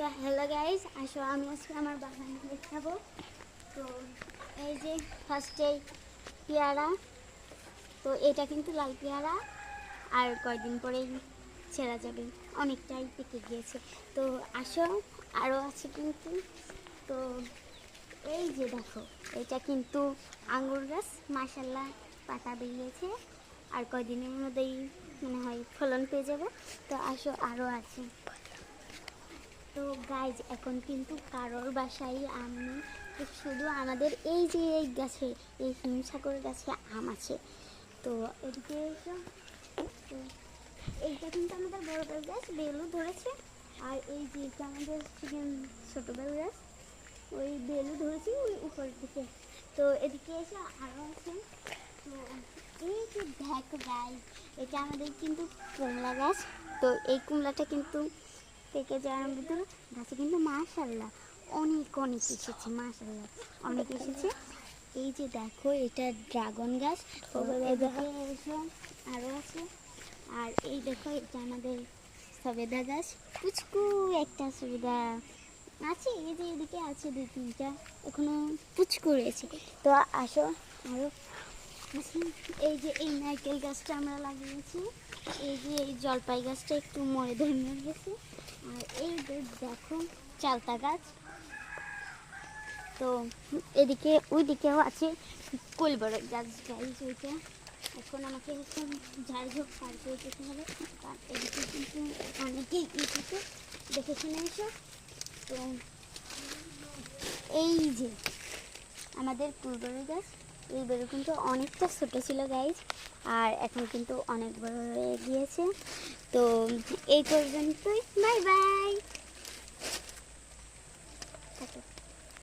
তো hello guys, আসো আমি আজকে আমার বাগান দেখাবো। তো এই যে ফার্স্টেই পেয়ারা, তো এটা কিন্তু লাল পেয়ারা, আর কয়েকদিন পরেই ছেঁড়া যাবে, অনেকটাই পেকে গিয়েছে। তো আসো, আরও আছে কিন্তু। তো এই যে দেখো, এটা কিন্তু আঙ্গুর গাছ, মাশাল্লাহ পাতা বেরিয়েছে, আর কয়েকদিনের মধ্যেই মনে হয় ফলন পেয়ে যাবে। তো আসো, আরও আছে। তো গাইজ, এখন কিন্তু কারোর বাসায় আম নেই, তো শুধু আমাদের এই যে এই গাছে, এই হিমসাগর গাছে আম আছে। তো এদিকে এসো। তো এইটা কিন্তু আমাদের বড় বেল গাছ, বেলও ধরেছে। আর এই যে এটা আমাদের ছোট বেল গাছ, ওই বেলও ধরেছি ওই উপরের দিকে। তো এদিকে এসে আরও আছে। তো এই যে দেখো গাইজ, এটা আমাদের কিন্তু কমলা গাছ। তো এই কমলাটা কিন্তু পেকে যাওয়ার ভিতরে গাছে কিন্তু মাশাল্লাহ অনেক অনেক এসেছে, মাশাল্লাহ অনেক এসেছে। এই যে দেখো, এটা ড্রাগন গাছ, এদিকে এসে আরও আছে। আর এই দেখো, এটা আমাদের সবেদা গাছ, পুচকু একটা সবেদা আছে। এই যে এদিকে আছে দুই তিনটা, এখনো পুচকু রয়েছে। তো আসো আরও। এই যে এই নারকেল গাছটা আমরা লাগিয়েছি, এই যে এই জলপাই গাছটা একটু মরে ধরে গেছে। আর এই দেখো চালতা গাছ। তো এদিকে ওই দিকেও আছে কুলবরই গাছ গাইজ, ওইটা এখন আমাকে একটু ঝাড়ঝোঁক পার করে যেতে হবে। আর এদিকে কিন্তু অনেকেই এসেছে, দেখে শুনে এসো। তো এই যে আমাদের কুলবরই গাছ, এই বেরো কিন্তু অনেকটা ছোটো ছিল গাইজ, আর এখন কিন্তু অনেক বড় হয়ে গিয়েছে। তো এই পর্যন্তই, বাই বাই।